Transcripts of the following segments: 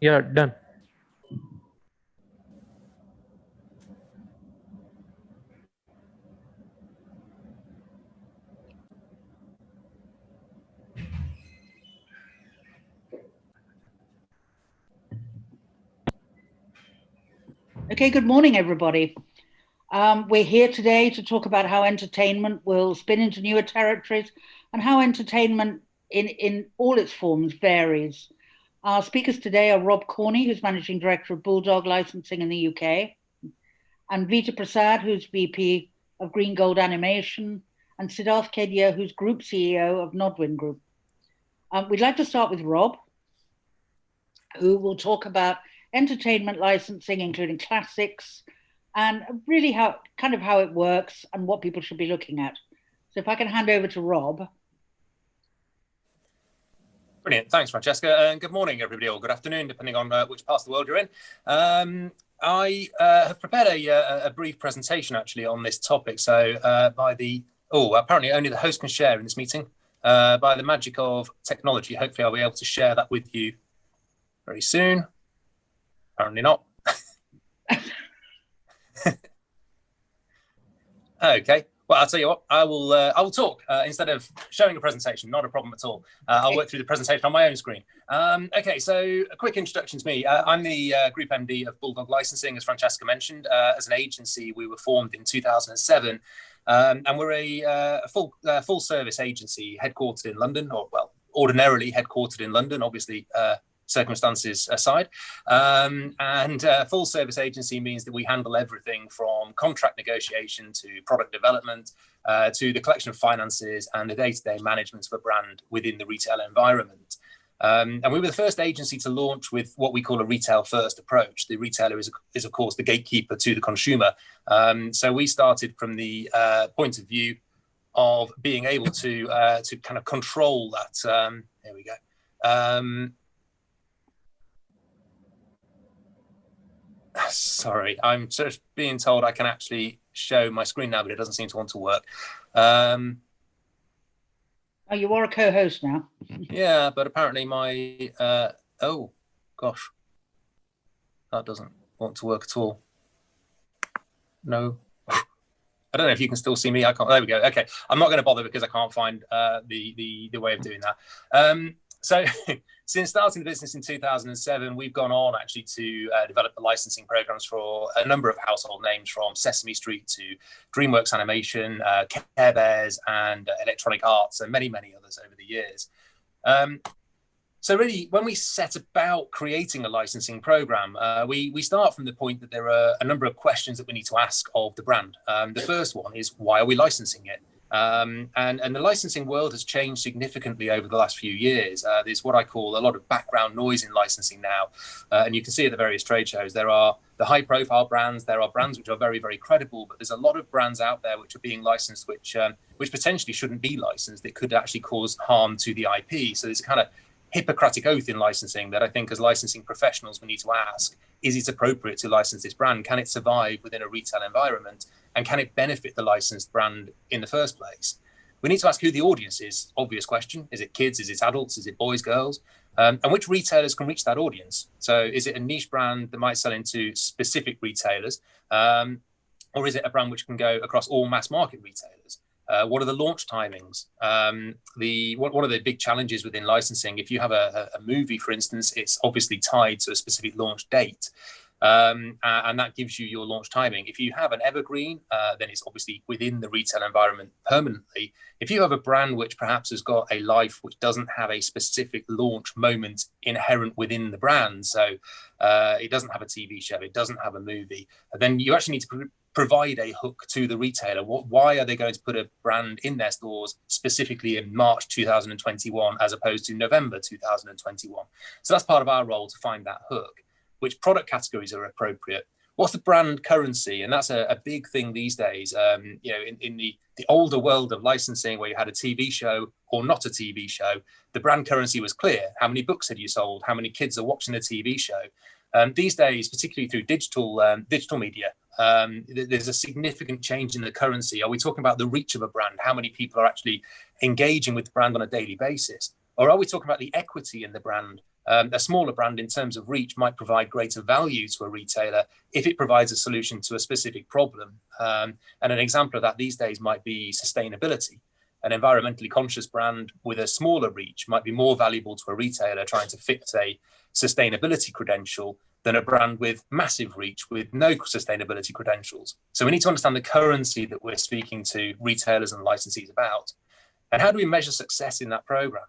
Yeah, done. Okay, good morning, everybody. We're here today to talk about how entertainment will spin into newer territories and how entertainment in all its forms varies. Our speakers today are Rob Corney, who's Managing Director of Bulldog Licensing in the UK, and Vita Prasad, who's VP of Green Gold Animation, and Siddharth Kedia, who's Group CEO of Nodwin Group. We'd like to start with Rob, who will talk about entertainment licensing, including classics, and really how it works and what people should be looking at. So if I can hand over to Rob. Brilliant. Thanks, Francesca. And good morning, everybody, or good afternoon, depending on which part of the world you're in. I have prepared a brief presentation, actually, on this topic. So apparently only the host can share in this meeting. By the magic of technology, hopefully I'll be able to share that with you very soon. Apparently not. Okay. Well, I'll tell you what, I will talk instead of showing a presentation, not a problem at all. I'll work through the presentation on my own screen. Okay, so a quick introduction to me. I'm the Group MD of Bulldog Licensing, as Francesca mentioned. As an agency, we were formed in 2007, and we're a full service agency headquartered in London, ordinarily headquartered in London, obviously circumstances aside. And full service agency means that we handle everything from contract negotiation to product development to the collection of finances and the day-to-day management of a brand within the retail environment. And we were the first agency to launch with what we call a retail-first approach. The retailer is of course, the gatekeeper to the consumer. So we started from the point of view of being able to kind of control that. There we go. Sorry, I'm sort of being told I can actually show my screen now, but it doesn't seem to want to work. Oh, you are a co-host now. Yeah, but apparently my, oh, gosh. That doesn't want to work at all. No. I don't know if you can still see me. I can't. There we go. Okay. I'm not going to bother because I can't find the way of doing that. So since starting the business in 2007, we've gone on actually to develop the licensing programs for a number of household names, from Sesame Street to DreamWorks Animation, Care Bears, and Electronic Arts, and many, many others over the years. So really, when we set about creating a licensing program, we start from the point that there are a number of questions that we need to ask of the brand. The first one is, why are we licensing it? And the licensing world has changed significantly over the last few years. There's what I call a lot of background noise in licensing now. And you can see at the various trade shows, there are the high profile brands, there are brands which are very, very credible, but there's a lot of brands out there which are being licensed, which potentially shouldn't be licensed. It could actually cause harm to the IP. So there's a kind of Hippocratic oath in licensing that I think as licensing professionals we need to ask: is it appropriate to license this brand? Can it survive within a retail environment? And can it benefit the licensed brand in the first place? We need to ask who the audience is. Obvious question. Is it kids? Is it adults? Is it boys, girls? And which retailers can reach that audience? So is it a niche brand that might sell into specific retailers? Or is it a brand which can go across all mass market retailers? What are the launch timings? One of the big challenges within licensing, if you have a movie, for instance, it's obviously tied to a specific launch date. And that gives you your launch timing. If you have an evergreen, then it's obviously within the retail environment permanently. If you have a brand which perhaps has got a life which doesn't have a specific launch moment inherent within the brand, so it doesn't have a TV show, it doesn't have a movie, then you actually need to provide a hook to the retailer. Why are they going to put a brand in their stores specifically in March 2021 as opposed to November 2021? So that's part of our role, to find that hook. Which product categories are appropriate? What's the brand currency? And that's a big thing these days. In the older world of licensing, where you had a TV show or not a TV show, the brand currency was clear. How many books had you sold? How many kids are watching the TV show? These days, particularly through digital media, there's a significant change in the currency. Are we talking about the reach of a brand? How many people are actually engaging with the brand on a daily basis? Or are we talking about the equity in the brand? A smaller brand in terms of reach might provide greater value to a retailer if it provides a solution to a specific problem. And an example of that these days might be sustainability. An environmentally conscious brand with a smaller reach might be more valuable to a retailer trying to fix a sustainability credential than a brand with massive reach with no sustainability credentials. So we need to understand the currency that we're speaking to retailers and licensees about. And how do we measure success in that program?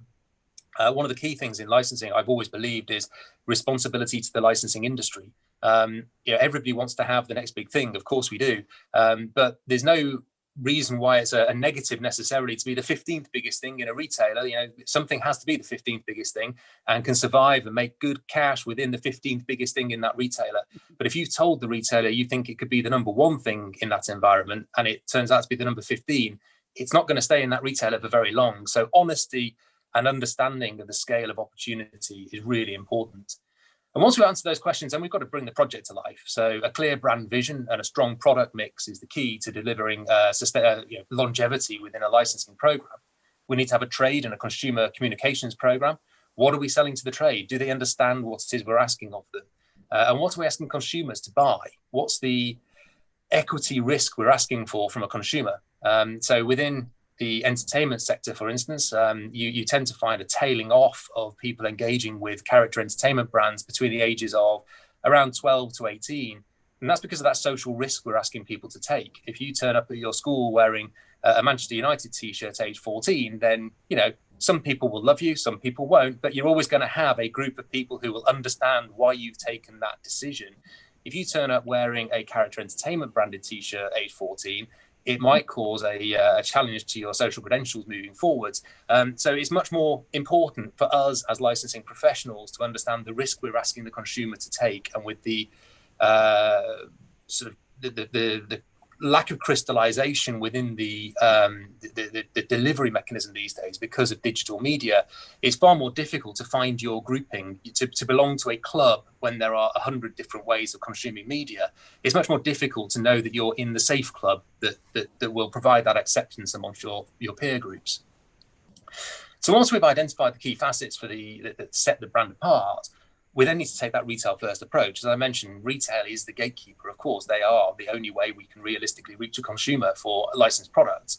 One of the key things in licensing, I've always believed, is responsibility to the licensing industry. Everybody wants to have the next big thing. Of course we do. But there's no reason why it's a negative necessarily to be the 15th biggest thing in a retailer. Something has to be the 15th biggest thing and can survive and make good cash within the 15th biggest thing in that retailer. But if you've told the retailer you think it could be the number one thing in that environment and it turns out to be the number 15, it's not going to stay in that retailer for very long. So honesty and understanding of the scale of opportunity is really important. And once we answer those questions, then we've got to bring the project to life. So a clear brand vision and a strong product mix is the key to delivering longevity within a licensing program. We need to have a trade and a consumer communications program. What are we selling to the trade? Do they understand what it is we're asking of them? And what are we asking consumers to buy? What's the equity risk we're asking for from a consumer? So within the entertainment sector, for instance, you tend to find a tailing off of people engaging with character entertainment brands between the ages of around 12 to 18. And that's because of that social risk we're asking people to take. If you turn up at your school wearing a Manchester United t-shirt age 14, then, some people will love you, some people won't, but you're always going to have a group of people who will understand why you've taken that decision. If you turn up wearing a character entertainment branded t-shirt age 14, it might cause a challenge to your social credentials moving forwards. So it's much more important for us as licensing professionals to understand the risk we're asking the consumer to take, and with the the lack of crystallization within the delivery mechanism these days because of digital media, it's far more difficult to find your grouping, to belong to a club when there are 100 different ways of consuming media. It's much more difficult to know that you're in the safe club that will provide that acceptance amongst your peer groups. So once we've identified the key facets that set the brand apart, we then need to take that retail first approach. As I mentioned, retail is the gatekeeper. Of course, they are the only way we can realistically reach a consumer for licensed products.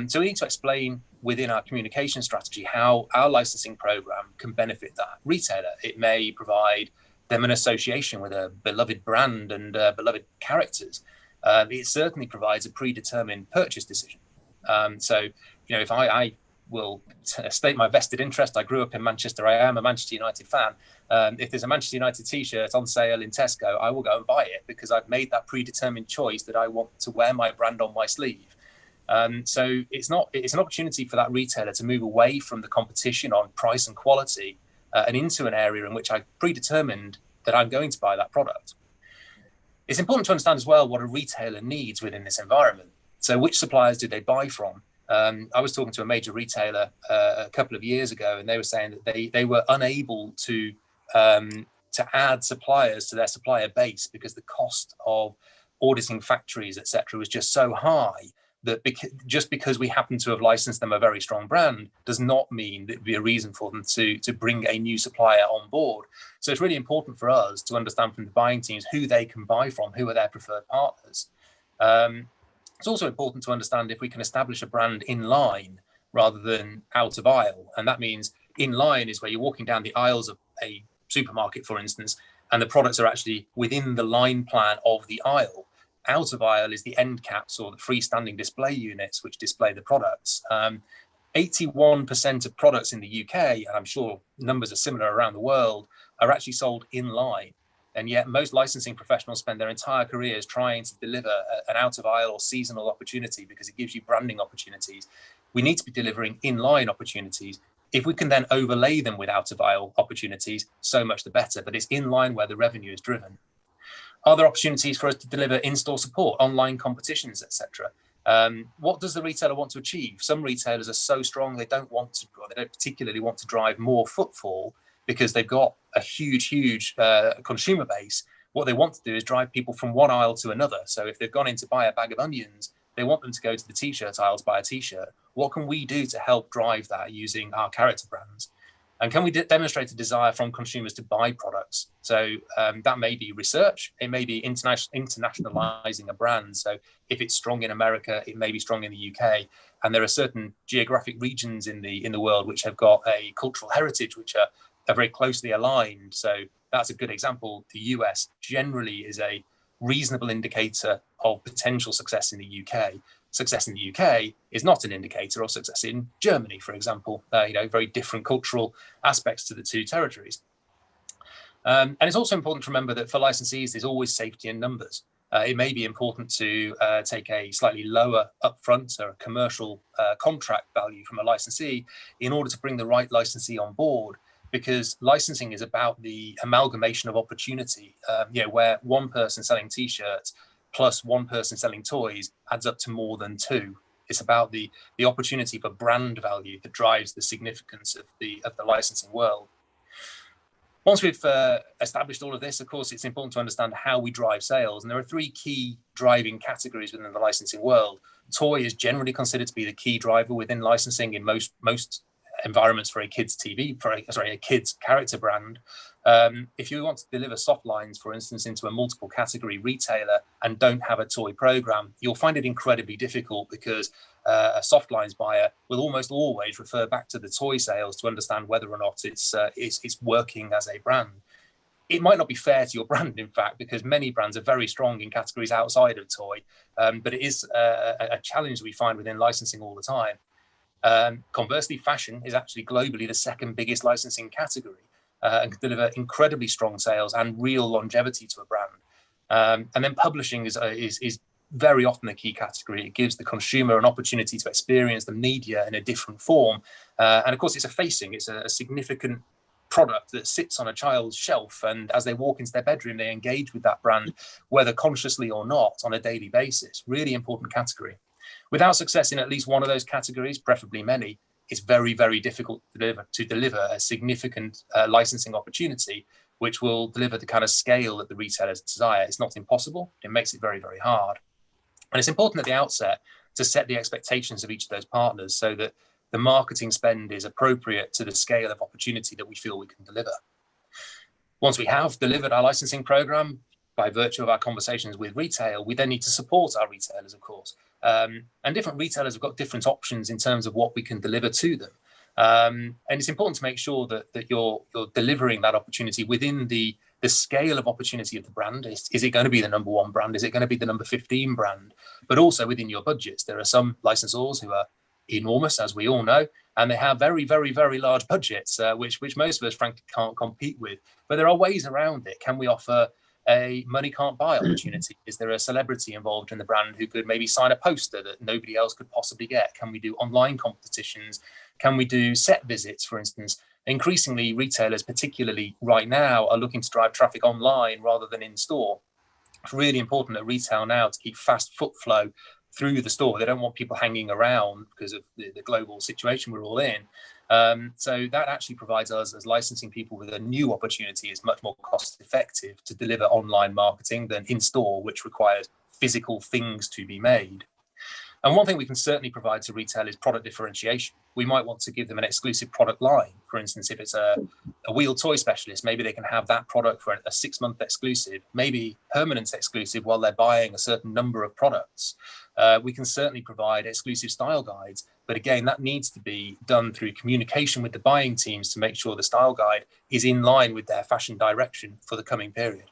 So we need to explain within our communication strategy how our licensing program can benefit that retailer. It may provide them an association with a beloved brand and beloved characters. It certainly provides a predetermined purchase decision. If I will state my vested interest. I grew up in Manchester. I am a Manchester United fan. If there's a Manchester United t-shirt on sale in Tesco, I will go and buy it because I've made that predetermined choice that I want to wear my brand on my sleeve. So it's an opportunity for that retailer to move away from the competition on price and quality and into an area in which I've predetermined that I'm going to buy that product. It's important to understand as well what a retailer needs within this environment. So which suppliers do they buy from? I was talking to a major retailer a couple of years ago, and they were saying that they were unable to add suppliers to their supplier base because the cost of auditing factories, etc., was just so high that just because we happen to have licensed them a very strong brand does not mean that it'd be a reason for them to bring a new supplier on board. So it's really important for us to understand from the buying teams who they can buy from, who are their preferred partners. It's also important to understand if we can establish a brand in line rather than out of aisle. And that means in line is where you're walking down the aisles of a supermarket, for instance, and the products are actually within the line plan of the aisle. Out of aisle is the end caps or the freestanding display units which display the products. 81% of products in the UK, and I'm sure numbers are similar around the world, are actually sold in line. And yet most licensing professionals spend their entire careers trying to deliver an out-of-aisle or seasonal opportunity because it gives you branding opportunities. We need to be delivering in-line opportunities. If we can then overlay them with out-of-aisle opportunities, so much the better. But it's in line where the revenue is driven. Are there opportunities for us to deliver in-store support, online competitions, etc.? What does the retailer want to achieve? Some retailers are so strong they don't particularly want to drive more footfall because they've got a huge consumer base. What they want to do is drive people from one aisle to another. So if they've gone in to buy a bag of onions, they want them to go to the t-shirt aisle to buy a t-shirt. What can we do to help drive that using our character brands? And can we demonstrate a desire from consumers to buy products? So that may be research, it may be internationalizing a brand. So if it's strong in America, it may be strong in the UK. And there are certain geographic regions in the world which have got a cultural heritage which are very closely aligned. So that's a good example. The US generally is a reasonable indicator of potential success in the UK. Success in the UK is not an indicator of success in Germany, for example. Very different cultural aspects to the two territories. And it's also important to remember that for licensees, there's always safety in numbers. It may be important to take a slightly lower upfront or a commercial contract value from a licensee in order to bring the right licensee on board, because licensing is about the amalgamation of opportunity, where one person selling T-shirts plus one person selling toys adds up to more than two. It's about the opportunity for brand value that drives the significance of the licensing world. Once we've established all of this, of course, it's important to understand how we drive sales. And there are three key driving categories within the licensing world. Toy is generally considered to be the key driver within licensing in most environments for a kids a kids character brand. If you want to deliver soft lines, for instance, into a multiple category retailer and don't have a toy program, you'll find it incredibly difficult, because a soft lines buyer will almost always refer back to the toy sales to understand whether or not it's working as a brand. It might not be fair to your brand, in fact, because many brands are very strong in categories outside of toy, but it is a challenge we find within licensing all the time. Conversely, fashion is actually globally the second biggest licensing category, and can deliver incredibly strong sales and real longevity to a brand. And then publishing is very often a key category. It gives the consumer an opportunity to experience the media in a different form. And of course, it's a significant product that sits on a child's shelf, and as they walk into their bedroom, they engage with that brand, whether consciously or not, on a daily basis. Really important category. Without success in at least one of those categories, preferably many, it's very, very difficult to deliver a significant licensing opportunity which will deliver the kind of scale that the retailers desire. It's not impossible. It makes it very, very hard. And it's important at the outset to set the expectations of each of those partners so that the marketing spend is appropriate to the scale of opportunity that we feel we can deliver. Once we have delivered our licensing program, by virtue of our conversations with retail, we then need to support our retailers, of course. And different retailers have got different options in terms of what we can deliver to them. And it's important to make sure that you're delivering that opportunity within the scale of opportunity of the brand. Is it going to be the number one brand? Is it going to be the number 15 brand? But also within your budgets. There are some licensors who are enormous, as we all know, and they have very, very, very large budgets, which most of us frankly can't compete with. But there are ways around it. Can we offer a money can't buy opportunity? Is there a celebrity involved in the brand who could maybe sign a poster that nobody else could possibly get? Can we do online competitions? Can we do set visits, for instance? Increasingly, retailers, particularly right now, are looking to drive traffic online rather than in store. It's really important at retail now to keep fast foot flow through the store. They don't want people hanging around because of the global situation we're all in. So that actually provides us as licensing people with a new opportunity. It's much more cost effective to deliver online marketing than in store, which requires physical things to be made. And one thing we can certainly provide to retail is product differentiation. We might want to give them an exclusive product line. For instance, if it's a wheel toy specialist, maybe they can have that product for a 6-month exclusive, maybe permanent exclusive while they're buying a certain number of products. We can certainly provide exclusive style guides, but again, that needs to be done through communication with the buying teams to make sure the style guide is in line with their fashion direction for the coming period.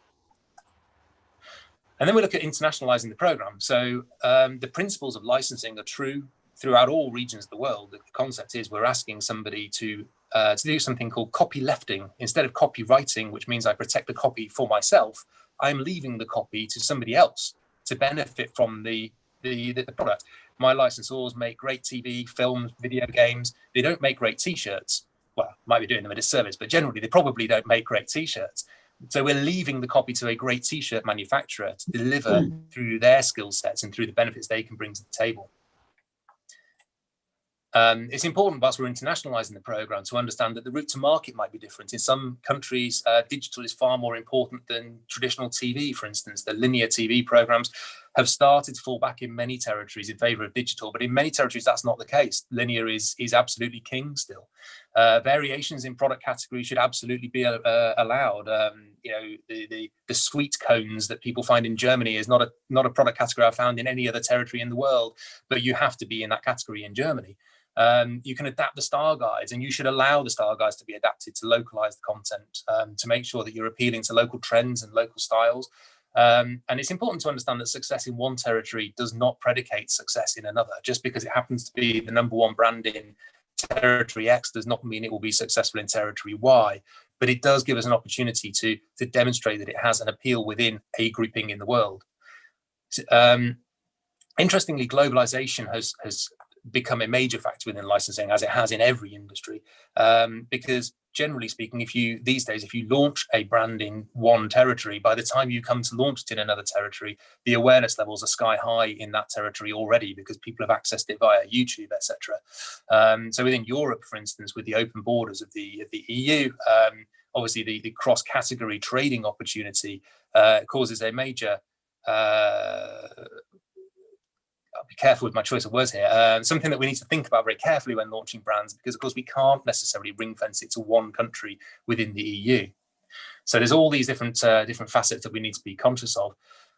And then we look at internationalizing the program. So the principles of licensing are true throughout all regions of the world. The concept is we're asking somebody to do something called copylefting. Instead of copywriting, which means I protect the copy for myself, I'm leaving the copy to somebody else to benefit from the product. My licensors make great TV, films, video games. They don't make great T-shirts. Well, might be doing them a disservice, but generally they probably don't make great T-shirts. So we're leaving the copy to a great T-shirt manufacturer to deliver through their skill sets and through the benefits they can bring to the table. It's important, whilst we're internationalizing the program, to understand that the route to market might be different. In some countries, digital is far more important than traditional TV, for instance. The linear TV programs have started to fall back in many territories in favor of digital, but in many territories that's not the case. Linear is absolutely king still. Variations in product category should absolutely be allowed. The sweet cones that people find in Germany is not a product category I found in any other territory in the world, but you have to be in that category in Germany. You can adapt the style guides, and you should allow the style guides to be adapted to localize the content, to make sure that you're appealing to local trends and local styles. And it's important to understand that success in one territory does not predicate success in another. Just because it happens to be the #1 brand in territory X does not mean it will be successful in territory Y, but it does give us an opportunity to demonstrate that it has an appeal within a grouping in the world. Interestingly, globalization has become a major factor within licensing, as it has in every industry, because generally speaking, if you launch a brand in one territory, by the time you come to launch it in another territory, the awareness levels are sky high in that territory already, because people have accessed it via YouTube, etc. So within Europe, for instance, with the open borders of the EU, obviously the cross-category trading opportunity causes a major I'll be careful with my choice of words here. Something that we need to think about very carefully when launching brands, because of course we can't necessarily ring fence it to one country within the EU. So there's all these different facets that we need to be conscious of.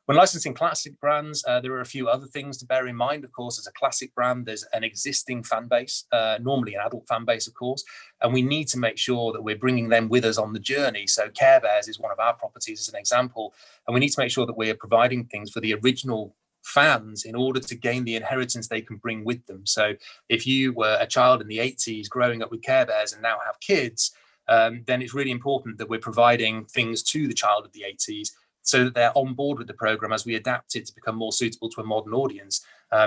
When licensing classic brands, there are a few other things to bear in mind. Of course, as a classic brand, there's an existing fan base, normally an adult fan base, of course, and we need to make sure that we're bringing them with us on the journey. So Care Bears is one of our properties as an example, and we need to make sure that we're providing things for the original fans in order to gain the inheritance they can bring with them. So if you were a child in the 80s growing up with Care Bears and now have kids, then it's really important that we're providing things to the child of the 80s so that they're on board with the program as we adapt it to become more suitable to a modern audience.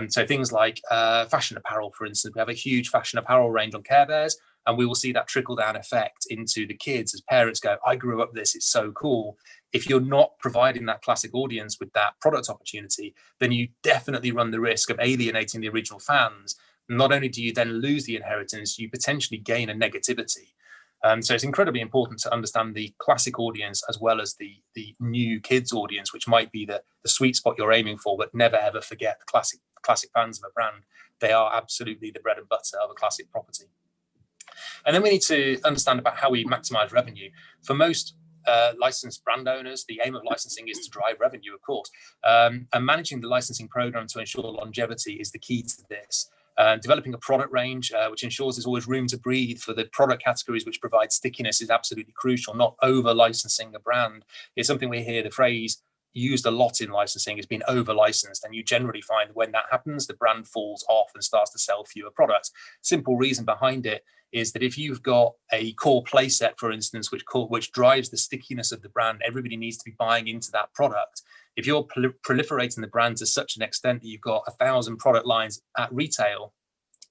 So things like fashion apparel, for instance. We have a huge fashion apparel range on Care Bears, and we will see that trickle down effect into the kids as parents go, I grew up with this, it's so cool. If you're not providing that classic audience with that product opportunity, then you definitely run the risk of alienating the original fans. Not only do you then lose the inheritance, you potentially gain a negativity. So it's incredibly important to understand the classic audience as well as the new kids audience, which might be the sweet spot you're aiming for, but never ever forget the classic fans of a brand. They are absolutely the bread and butter of a classic property. And then we need to understand about how we maximize revenue. For most licensed brand owners, the aim of licensing is to drive revenue, of course. And managing the licensing program to ensure longevity is the key to this. Developing a product range which ensures there's always room to breathe for the product categories which provide stickiness is absolutely crucial. Not over licensing a brand is something we hear the phrase used a lot in licensing. Has been over licensed, and you generally find when that happens, the brand falls off and starts to sell fewer products. Simple reason behind it is that if you've got a core play set, for instance, which drives the stickiness of the brand, everybody needs to be buying into that product. If you're proliferating the brand to such an extent that you've got 1,000 product lines at retail,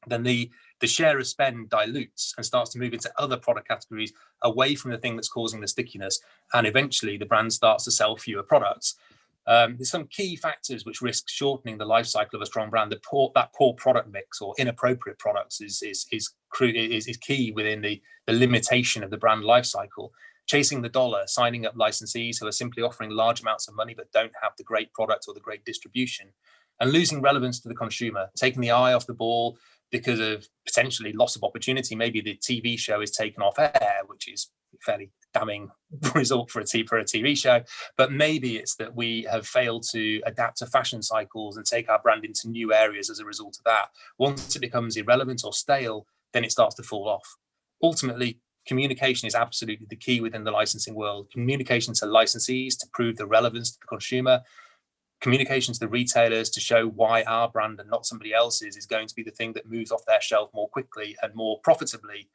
then the share of spend dilutes and starts to move into other product categories away from the thing that's causing the stickiness. And eventually the brand starts to sell fewer products. There's some key factors which risk shortening the life cycle of a strong brand. That poor product mix or inappropriate products is key within the limitation of the brand life cycle. Chasing the dollar, signing up licensees who are simply offering large amounts of money but don't have the great product or the great distribution, and losing relevance to the consumer, taking the eye off the ball because of potentially loss of opportunity. Maybe the TV show is taken off air, which is a fairly damning result for a TV show, but maybe it's that we have failed to adapt to fashion cycles and take our brand into new areas as a result of that. Once it becomes irrelevant or stale, then it starts to fall off. Ultimately, communication is absolutely the key within the licensing world. Communication to licensees to prove the relevance to the consumer, communication to the retailers to show why our brand and not somebody else's is going to be the thing that moves off their shelf more quickly and more profitably.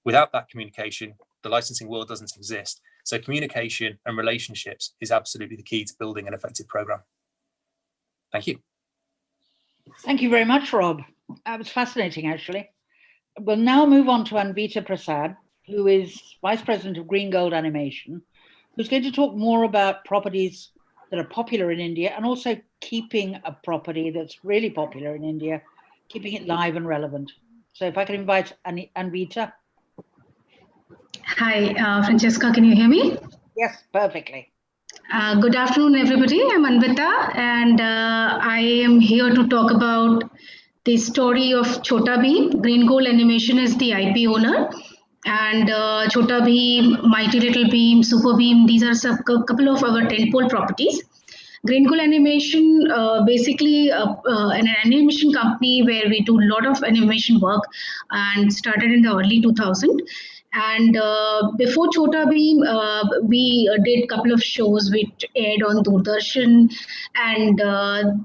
Without that communication, the licensing world doesn't exist. So communication and relationships is absolutely the key to building an effective program. Thank you. Thank you very much, Rob. That was fascinating, actually. We'll now move on to Anvita Prasad, who is Vice President of Green Gold Animation, who's going to talk more about properties that are popular in India and also keeping a property that's really popular in India, keeping it live and relevant. So if I can invite Anvita. Hi, Francesca, can you hear me? Yes, perfectly. Good afternoon, everybody. I'm Anvita, and I am here to talk about the story of Chota Bheem. Green Gold Animation is the IP owner, and Chota Bheem, Mighty Little Bheem, Super Bheem. These are a couple of our tentpole properties. Green Gold Animation, basically an animation company where we do a lot of animation work, and started in the early 2000. And before Chota Bheem, we did a couple of shows which aired on Doordarshan, and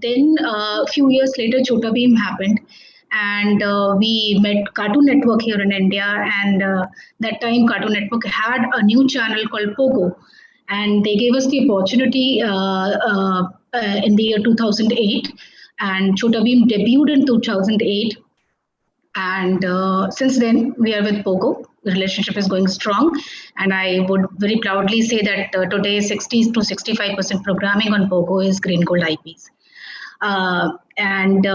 then a few years later, Chota Bheem happened, and we met Cartoon Network here in India. And that time, Cartoon Network had a new channel called Pogo, and they gave us the opportunity in the year 2008. And Chota Bheem debuted in 2008, and since then we are with Pogo. The relationship is going strong, and I would very proudly say that today 60 to 65% programming on Pogo is Green Gold IPs. And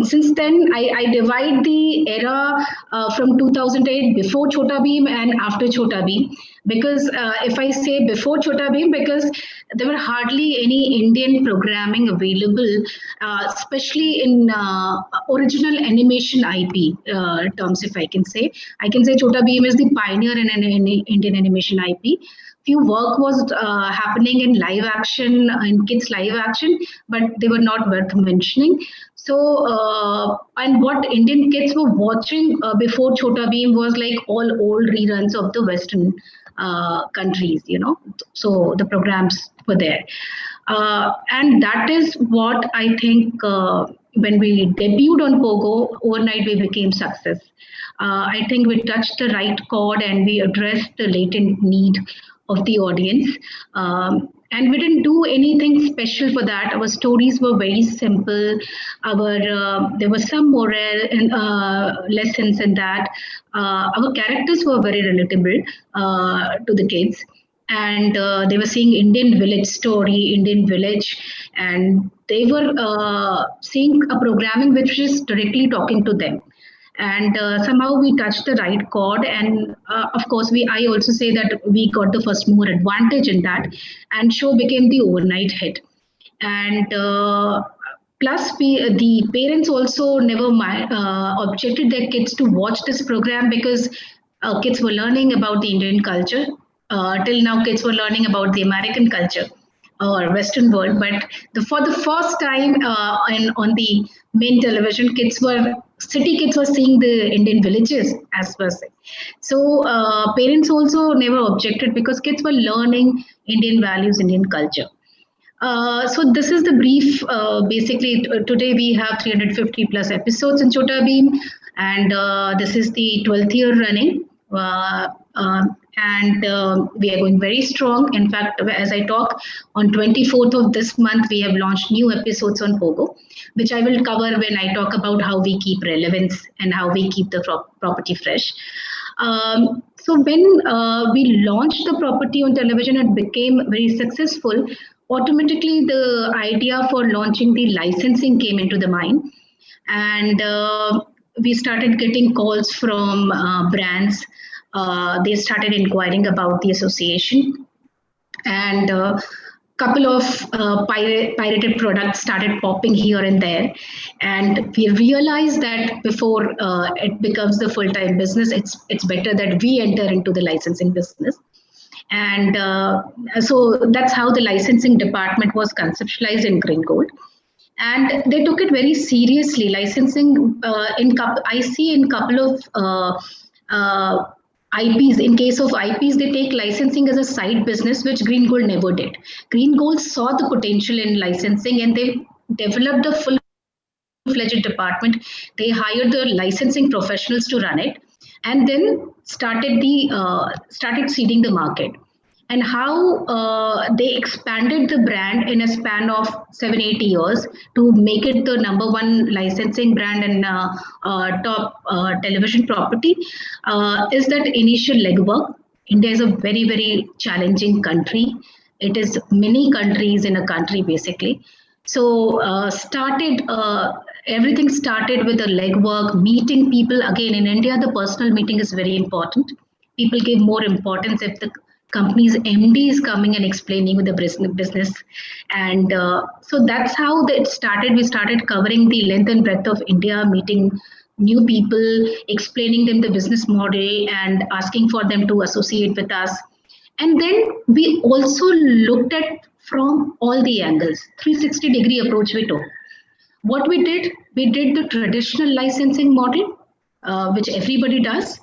since then I divide the era from 2008, before Chota Bheem and after Chota Bheem, because if I say before Chota Bheem, because there were hardly any Indian programming available, especially in original animation IP terms. If I can say Chota Bheem is the pioneer in an Indian animation IP. Few work was happening in live action, in kids live action, but they were not worth mentioning. So and what Indian kids were watching before Chota Bheem was like all old reruns of the Western countries, so the programs were there. And that is what I think when we debuted on Pogo, overnight we became success. I think we touched the right chord and we addressed the latent need of the audience. And we didn't do anything special for that. Our stories were very simple. There was some moral and lessons in that. Our characters were very relatable to the kids, and they were seeing Indian village story, Indian village, and they were seeing a programming which is directly talking to them. And somehow we touched the right chord, and of course I also say that we got the first mover advantage in that, and show became the overnight hit. And plus the parents also never objected their kids to watch this program, because kids were learning about the Indian culture. Till now kids were learning about the American culture or Western world, but for the first time on the main television, city kids were seeing the Indian villages as per se. So parents also never objected, because kids were learning Indian values, Indian culture. So this is the brief. Basically, today we have 350 plus episodes in Chota Bheem, and this is the 12th year running. And we are going very strong. In fact, as I talk, on 24th of this month, we have launched new episodes on Pogo, which I will cover when I talk about how we keep relevance and how we keep the property fresh. So when we launched the property on television, it became very successful. Automatically, the idea for launching the licensing came into the mind, and we started getting calls from brands. They started inquiring about the association, and couple of pirated products started popping here and there, and we realized that before it becomes the full-time business, it's better that we enter into the licensing business. And so that's how the licensing department was conceptualized in Green Gold, and they took it very seriously. Licensing I see in couple of IPs. In case of IPs, they take licensing as a side business, which Green Gold never did. Green Gold saw the potential in licensing, and they developed a full-fledged department. They hired the licensing professionals to run it, and then started seeding the market. And how they expanded the brand in a span of 7-8 years to make it the #1 licensing brand and top television property is that initial legwork. India is a very, very challenging country. It is many countries in a country, basically. So everything started with the legwork, meeting people. Again, in India, the personal meeting is very important. People give more importance if the company's MD is coming and explaining with the business. And so that's how it started. We started covering the length and breadth of India, meeting new people, explaining them the business model and asking for them to associate with us. And then we also looked at from all the angles, 360-degree approach we took. What we did the traditional licensing model, which everybody does.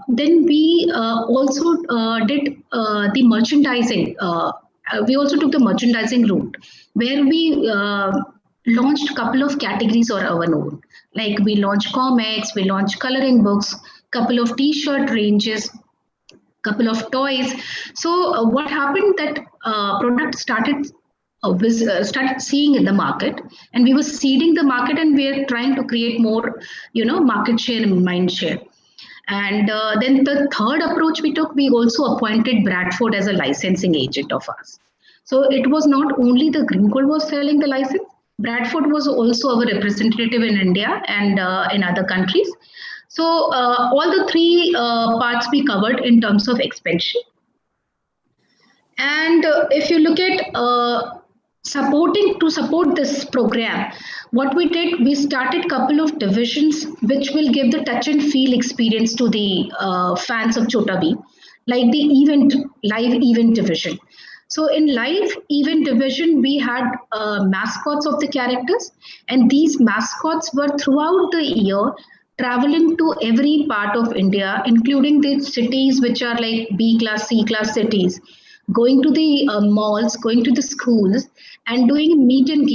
Then we also did the merchandising. We also took the merchandising route, where we launched a couple of categories on our own. Like we launched comics, we launched coloring books, couple of T-shirt ranges, couple of toys. So what happened that product started seeing in the market, and we were seeding the market, and we are trying to create more, market share and mind share. And then the third approach we took, we also appointed Bradford as a licensing agent of us. So it was not only the Green Gold was selling the license, Bradford was also our representative in India and in other countries. So all the three parts we covered in terms of expansion. And if you look at to support this program, what we did, we started a couple of divisions which will give the touch and feel experience to the fans of Chota Bheem, like the live event division. So in live event division, we had mascots of the characters, and these mascots were throughout the year traveling to every part of India, including the cities which are like B class, C class cities, going to the malls, going to the schools, and doing meet and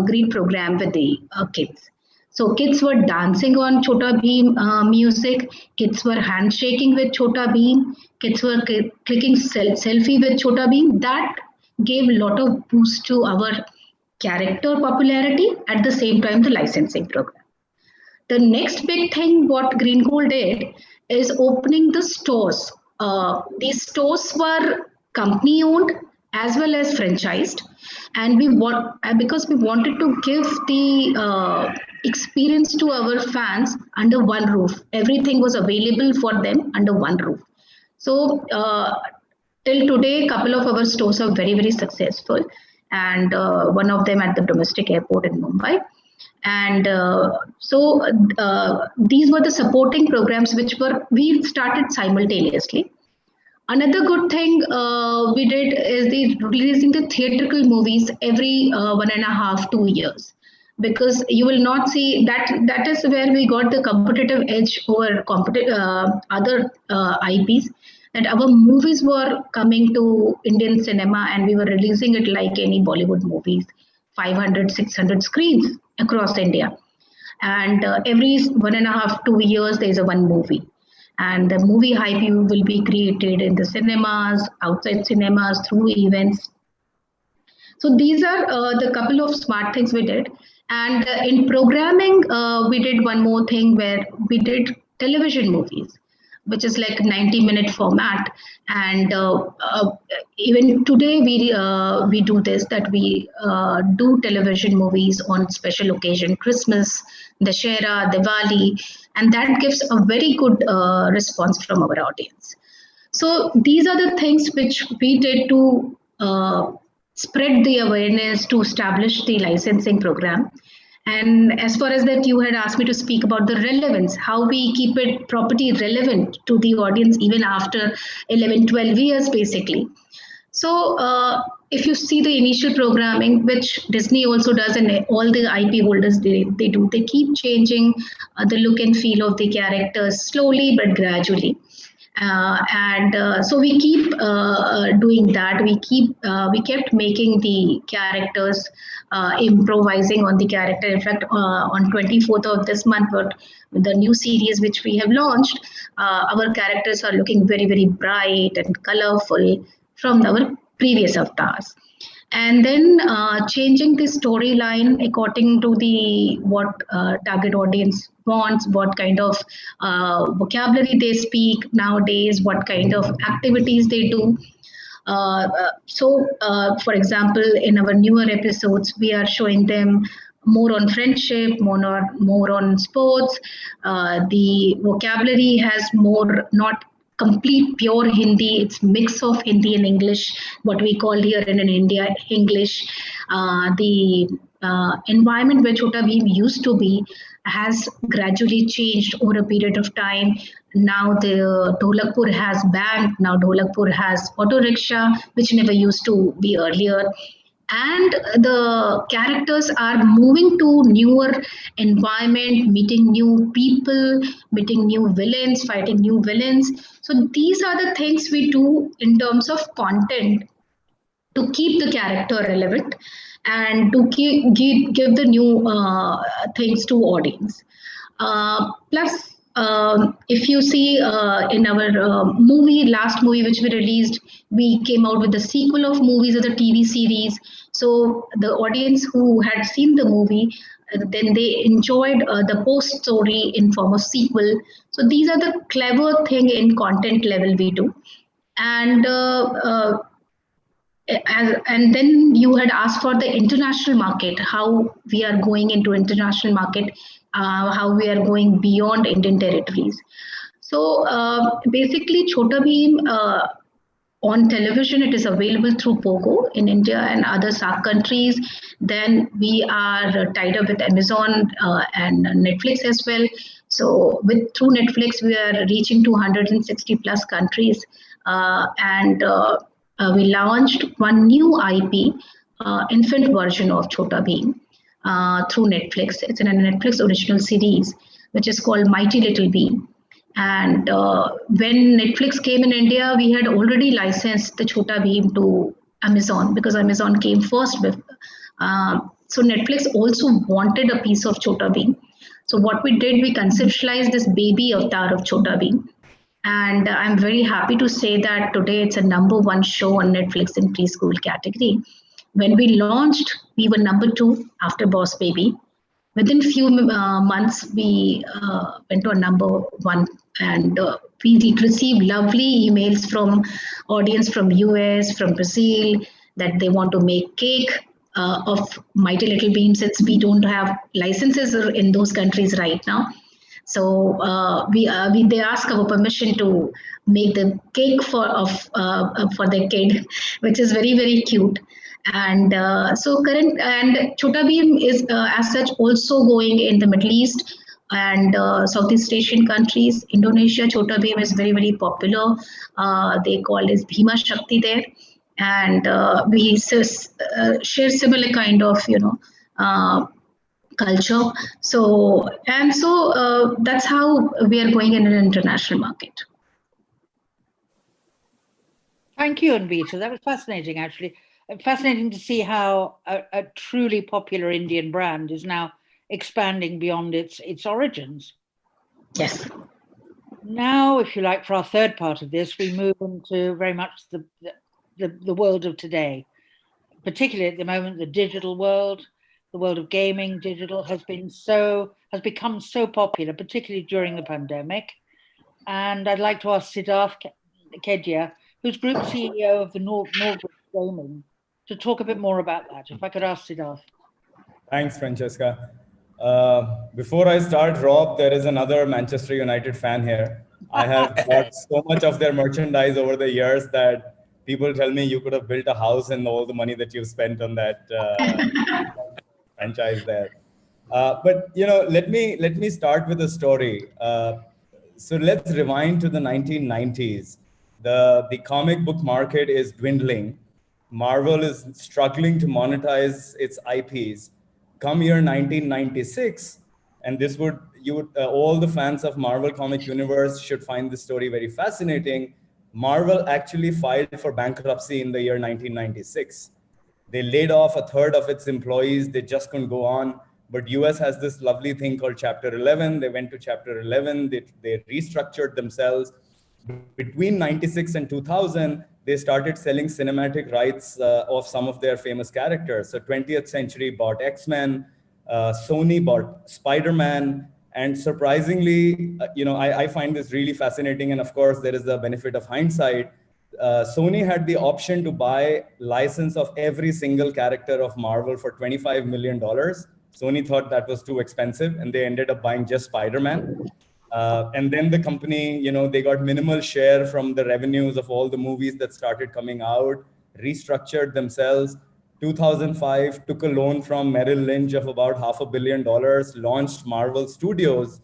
greet program with the kids. So kids were dancing on Chota Bheem music, kids were handshaking with Chota Bheem, kids were clicking selfie with Chota Bheem. That gave a lot of boost to our character popularity, at the same time the licensing program. The next big thing what Green Gold did is opening the stores. These stores were company owned as well as franchised, and because we wanted to give the experience to our fans under one roof. Everything was available for them under one roof. So till today, a couple of our stores are very, very successful, and one of them at the domestic airport in Mumbai. And so these were the supporting programs which we started simultaneously. Another good thing we did is releasing the theatrical movies every 1.5-2 years, because you will not see that is where we got the competitive edge over other IPs. That our movies were coming to Indian cinema, and we were releasing it like any Bollywood movies, 500, 600 screens across India. And every 1.5-2 years, there's one movie. And the movie hype will be created in the cinemas, outside cinemas, through events. So these are the couple of smart things we did. And in programming, we did one more thing where we did television movies, which is like 90-minute format. And even today we do this, that we do television movies on special occasion, Christmas, Dussehra, Diwali, and that gives a very good response from our audience. So these are the things which we did to spread the awareness, to establish the licensing program. And as far as that, you had asked me to speak about the relevance, how we keep it property relevant to the audience even after 11, 12 years, basically. So if you see the initial programming, which Disney also does, and all the IP holders, they keep changing the look and feel of the characters slowly but gradually. So we keep doing that. We kept making the characters, improvising on the character. In fact, on 24th of this month, the new series which we have launched, our characters are looking very, very bright and colorful from our previous avatars. And then changing the storyline according to what target audience wants, what kind of vocabulary they speak nowadays, what kind of activities they do. So, for example, in our newer episodes, we are showing them more on friendship, more on sports. The vocabulary has more not complete pure Hindi. It's mix of Hindi and English, what we call here in India English. The environment where Chota Bheem used to be has gradually changed over a period of time. Now the Dholakpur has bank. Now Dholakpur has auto rickshaw, which never used to be earlier, and the characters are moving to newer environment, meeting new people, meeting new villains, fighting new villains. So these are the things we do in terms of content to keep the character relevant and to give the new things to audience. Plus, if you see in our last movie which we released, we came out with the sequel of movies as a TV series. So the audience who had seen the movie, then they enjoyed the post story in form of sequel. So these are the clever thing in content level we do. And and then you had asked for the international market, how we are going into international market, how we are going beyond Indian territories. So basically, Chota Bheem on television, it is available through Pogo in India and other SAARC countries. Then we are tied up with Amazon and Netflix as well. So through Netflix, we are reaching to 160 plus countries. And we launched one new IP, infant version of Chota Bheem through Netflix. It's in a Netflix original series, which is called Mighty Little Bheem. And when Netflix came in India, we had already licensed the Chota Bheem to Amazon because Amazon came first with. So Netflix also wanted a piece of Chota Bheem. So what we did, we conceptualized this baby avatar of Chota Bheem. And I'm very happy to say that today it's a #1 show on Netflix in preschool category. When we launched, we were #2 after Boss Baby. Within few months, we went to a #1, and we received lovely emails from audience from US, from Brazil, that they want to make cake of Mighty Little Bheem, since we don't have licenses in those countries right now. So they ask our permission to make the cake for their kid, which is very, very cute. And Chota Bheem is as such also going in the Middle East and Southeast Asian countries. Indonesia, Chota Bheem is very, very popular. They call it Bhima Shakti there. And we share similar kind of, culture. So that's how we are going in an international market. Thank you, Anvita. That was fascinating, actually. Fascinating to see how a truly popular Indian brand is now expanding beyond its origins. Yes. Now, if you like, for our third part of this, we move into very much the world of today, particularly at the moment, the digital world. The world of gaming, digital, has become so popular, particularly during the pandemic. And I'd like to ask Siddharth Kedia, who's Group CEO of the Norgroup Gaming, to talk a bit more about that. If I could ask Siddharth. Thanks, Francesca. Before I start, Rob, there is another Manchester United fan here. I have bought so much of their merchandise over the years that people tell me you could have built a house and all the money that you've spent on that franchise there. But let me start with a story. So let's rewind to the 1990s. The comic book market is dwindling. Marvel is struggling to monetize its IPs. Come year 1996, and all the fans of Marvel Comic Universe should find this story very fascinating. Marvel actually filed for bankruptcy in the year 1996. They laid off a third of its employees. They just couldn't go on. But US has this lovely thing called Chapter 11. They went to Chapter 11. They restructured themselves. Between 96 and 2000, they started selling cinematic rights of some of their famous characters. So 20th Century bought X-Men, Sony bought Spider-Man, and surprisingly, I find this really fascinating. And of course, there is the benefit of hindsight. Sony had the option to buy license of every single character of Marvel for $25 million. Sony thought that was too expensive, and they ended up buying just Spider-Man. And then the company, they got minimal share from the revenues of all the movies that started coming out, restructured themselves. 2005, took a loan from Merrill Lynch of about $500 million, launched Marvel Studios.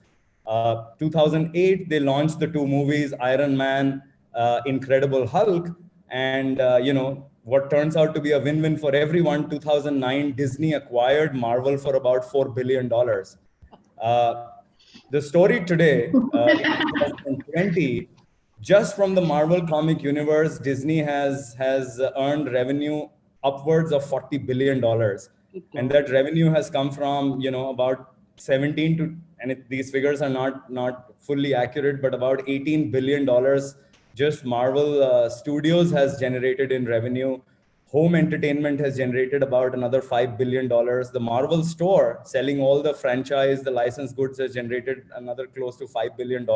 2008, they launched the two movies, Iron Man, Incredible Hulk, and what turns out to be a win-win for everyone. 2009, Disney acquired Marvel for about $4 billion. The story today, in 2020, just from the Marvel comic universe, Disney has earned revenue upwards of $40 billion. And that revenue has come from, about 17 to, and these figures are not fully accurate, but about $18 billion just Marvel Studios has generated in revenue. Home entertainment has generated about another $5 billion. The Marvel store, selling all the franchise, the licensed goods, has generated another close to $5 billion.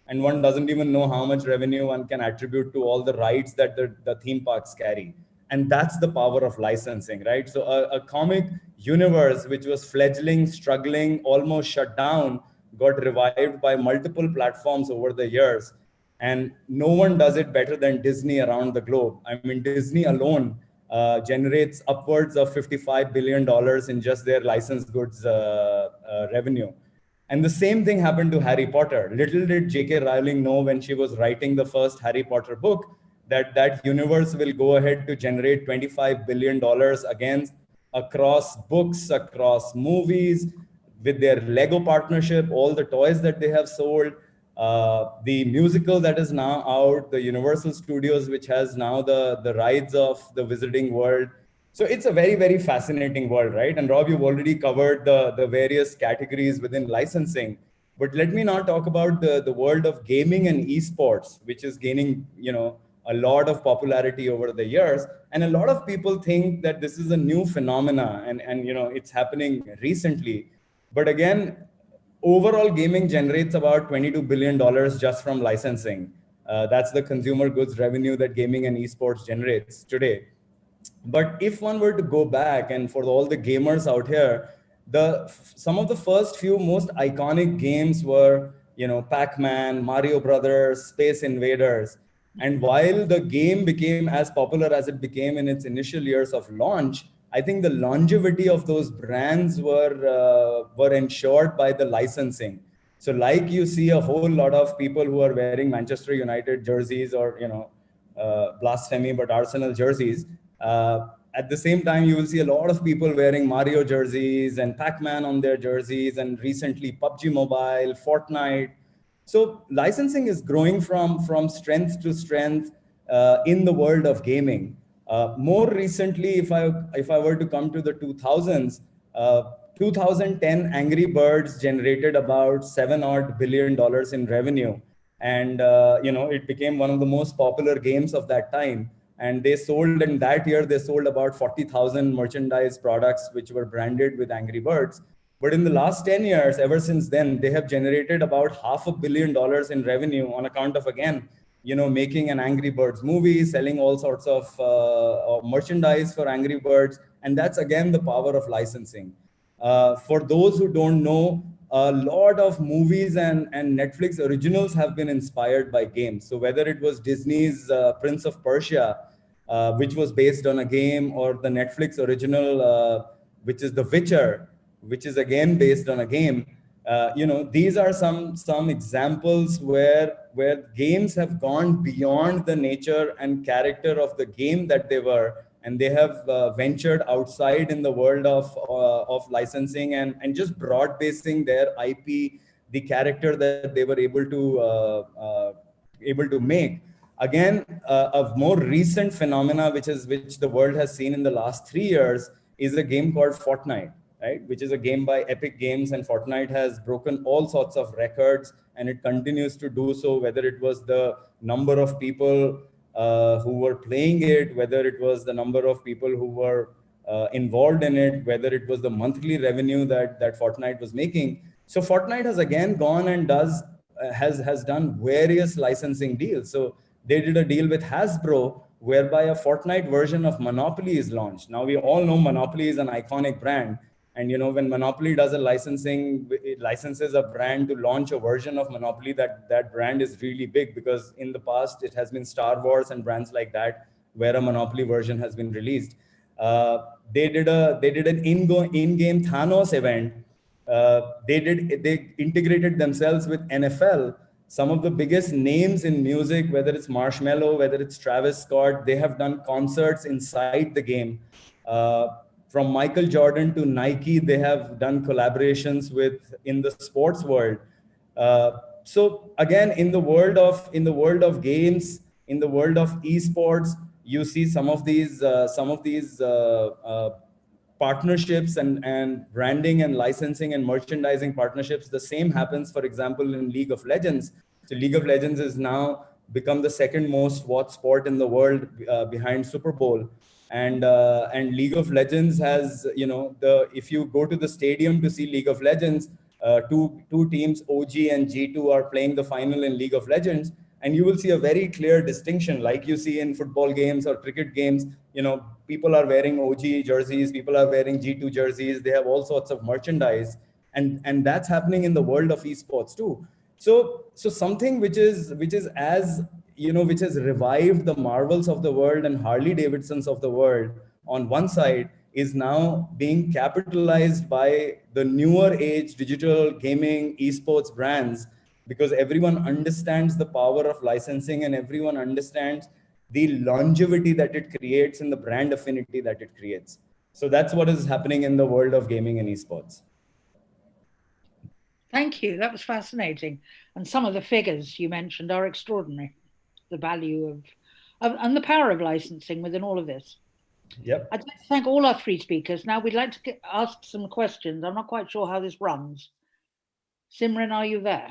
And one doesn't even know how much revenue one can attribute to all the rights that the theme parks carry. And that's the power of licensing, right? So a comic universe, which was fledgling, struggling, almost shut down, got revived by multiple platforms over the years. And no one does it better than Disney around the globe. I mean, Disney alone generates upwards of $55 billion in just their licensed goods revenue. And the same thing happened to Harry Potter. Little did J.K. Rowling know when she was writing the first Harry Potter book that universe will go ahead to generate $25 billion across books, across movies, with their Lego partnership, all the toys that they have sold. The musical that is now out, the Universal Studios, which has now the rides of the Wizarding World. So it's a very, very fascinating world, right? And Rob, you've already covered the various categories within licensing. But let me now talk about the world of gaming and esports, which is gaining, a lot of popularity over the years. And a lot of people think that this is a new phenomena and it's happening recently. But again, overall gaming generates about $22 billion just from licensing. That's the consumer goods revenue that gaming and esports generates today. But if one were to go back, and for all the gamers out here, some of the first few most iconic games were, Pac-Man, Mario Brothers, Space Invaders. And while the game became as popular as it became in its initial years of launch, I think the longevity of those brands were ensured by the licensing. So like you see a whole lot of people who are wearing Manchester United jerseys or, blasphemy, but Arsenal jerseys. At the same time, you will see a lot of people wearing Mario jerseys and Pac-Man on their jerseys, and recently PUBG Mobile, Fortnite. So licensing is growing from strength to strength in the world of gaming. More recently, if I were to come to the 2000s, 2010 Angry Birds generated about $7 billion in revenue, and it became one of the most popular games of that time. And they sold, in that year, they sold about 40,000 merchandise products which were branded with Angry Birds. But in the last 10 years, ever since then, they have generated about $500 million in revenue on account of, again, making an Angry Birds movie, selling all sorts of merchandise for Angry Birds. And that's, again, the power of licensing. For those who don't know, a lot of movies and Netflix originals have been inspired by games. So whether it was Disney's Prince of Persia, which was based on a game, or the Netflix original, which is The Witcher, which is again based on a game. These are some examples where games have gone beyond the nature and character of the game that they were, and they have ventured outside in the world of licensing and just broad basing their IP, the character that they were able to make. Again, a more recent phenomena which the world has seen in the last 3 years is a game called Fortnite, right? Which is a game by Epic Games, and Fortnite has broken all sorts of records, and it continues to do so, whether it was the number of people who were playing it, whether it was the number of people who were involved in it, whether it was the monthly revenue that Fortnite was making. So Fortnite has again gone and has done various licensing deals. So they did a deal with Hasbro, whereby a Fortnite version of Monopoly is launched. Now we all know Monopoly is an iconic brand, And when Monopoly does a licensing, it licenses a brand to launch a version of Monopoly, that brand is really big, because in the past it has been Star Wars and brands like that where a Monopoly version has been released. They did an in-game Thanos event. They integrated themselves with NFL. Some of the biggest names in music, whether it's Marshmello, whether it's Travis Scott, they have done concerts inside the game. From Michael Jordan to Nike, they have done collaborations with in the sports world. So again, in the world of games, in the world of esports, you see some of these partnerships and branding and licensing and merchandising partnerships. The same happens, for example, in League of Legends. So League of Legends is now become the second most watched sport in the world, behind Super Bowl. And League of Legends has, if you go to the stadium to see League of Legends, two teams, OG and G2, are playing the final in League of Legends. And you will see a very clear distinction, like you see in football games or cricket games. People are wearing OG jerseys, people are wearing G2 jerseys. They have all sorts of merchandise, and that's happening in the world of esports too. So something which has revived the Marvels of the world and Harley Davidsons of the world on one side is now being capitalized by the newer age digital gaming esports brands, because everyone understands the power of licensing and everyone understands the longevity that it creates and the brand affinity that it creates. So that's what is happening in the world of gaming and esports. Thank you. That was fascinating. And some of the figures you mentioned are extraordinary. The value of and the power of licensing within all of this. Yep. I'd like to thank all our three speakers. Now we'd like to ask some questions. I'm not quite sure how this runs. Simran, are you there?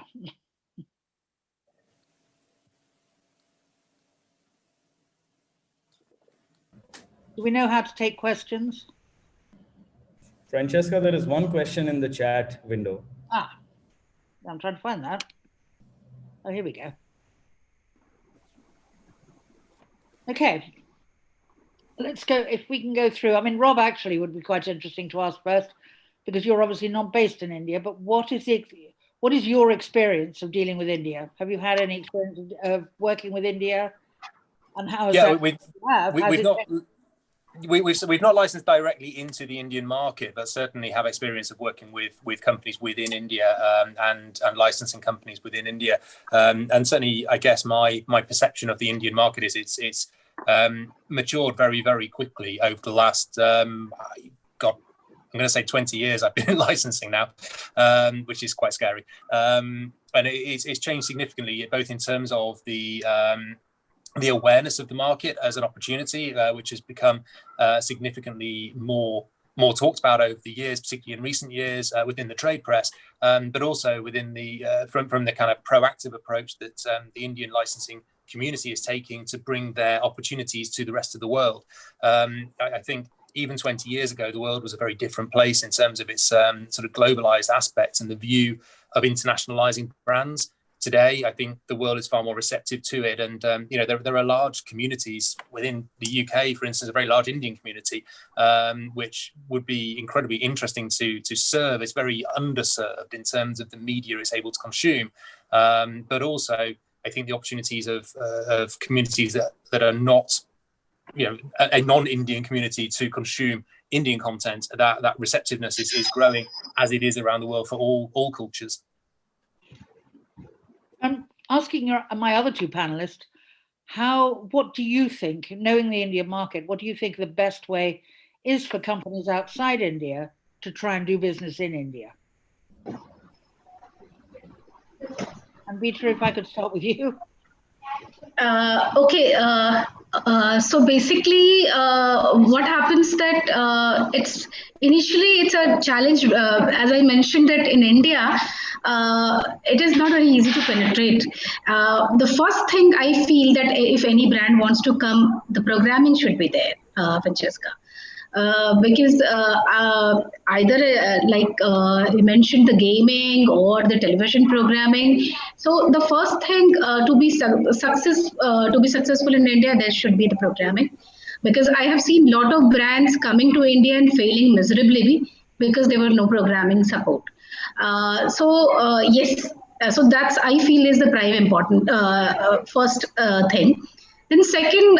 Do we know how to take questions? Francesca, there is one question in the chat window. I'm trying to find that. Oh, here we go. Okay. Let's go, if we can go through. I mean, Rob actually would be quite interesting to ask first, because you're obviously not based in India, but what is your experience of dealing with India? Have you had any experience of working with India? And how is we've not licensed directly into the Indian market, but certainly have experience of working with companies within India, and licensing companies within India. And certainly, I guess my perception of the Indian market is it's matured very, very quickly over the last, I'm going to say 20 years I've been in licensing now, which is quite scary. And it's changed significantly, both in terms of the awareness of the market as an opportunity, which has become significantly more talked about over the years, particularly in recent years within the trade press, but also within the from the kind of proactive approach that the Indian licensing community is taking to bring their opportunities to the rest of the world. I think even 20 years ago, the world was a very different place in terms of its sort of globalized aspects and the view of internationalizing brands. Today, I think the world is far more receptive to it, and there are large communities within the UK, for instance, a very large Indian community, which would be incredibly interesting to serve. It's very underserved in terms of the media it's able to consume, but also I think the opportunities of communities that are not, a non-Indian community to consume Indian content, that receptiveness is growing as it is around the world for all cultures. I'm asking my other two panelists, what do you think, knowing the Indian market, what do you think the best way is for companies outside India to try and do business in India? And Beta, if I could start with you. Okay. So basically, what happens that it's a challenge. As I mentioned that in India, it is not very easy to penetrate. The first thing I feel that if any brand wants to come, the programming should be there, Francesca. Because either you mentioned the gaming or the television programming. So the first thing to be successful in India, there should be the programming. Because I have seen a lot of brands coming to India and failing miserably because there were no programming support. Yes, so that's, I feel, is the prime important first thing. Then second,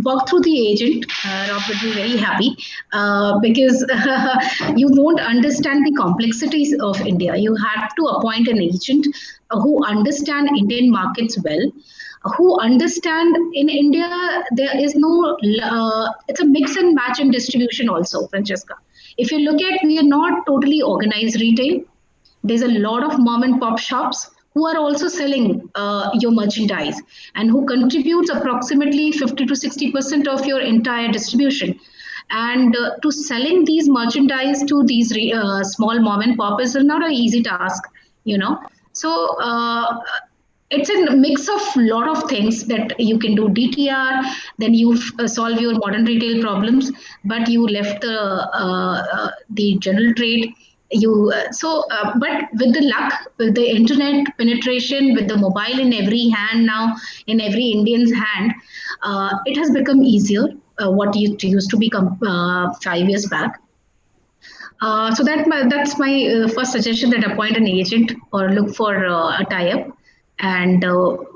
walk through the agent. Rob would be very happy because you won't understand the complexities of India. You have to appoint an agent who understand Indian markets well, who understand in India there is no, it's a mix and match in distribution also, Francesca. If you look at, we are not totally organized retail. There's a lot of mom and pop shops who are also selling your merchandise and who contributes approximately 50 to 60% of your entire distribution. And to selling these merchandise to these small mom and pop is not an easy task, you know. So it's a mix of lot of things that you can do DTR, then you solve your modern retail problems, but you left the general trade. But with the luck, with the internet penetration, with the mobile in every hand now, in every Indian's hand, it has become easier. What used to become 5 years back. That's my first suggestion, that appoint an agent or look for a tie-up and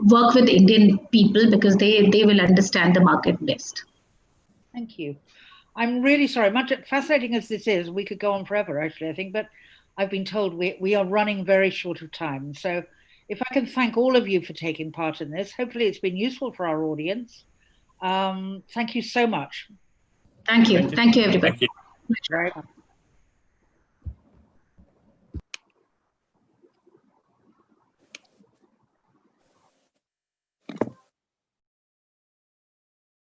work with Indian people, because they will understand the market best. Thank you. I'm really sorry, much fascinating as this is, we could go on forever actually, I think, but I've been told we are running very short of time. So if I can thank all of you for taking part in this, hopefully it's been useful for our audience. Thank you so much. Thank you. Thank you, everybody. Thank you. Very much.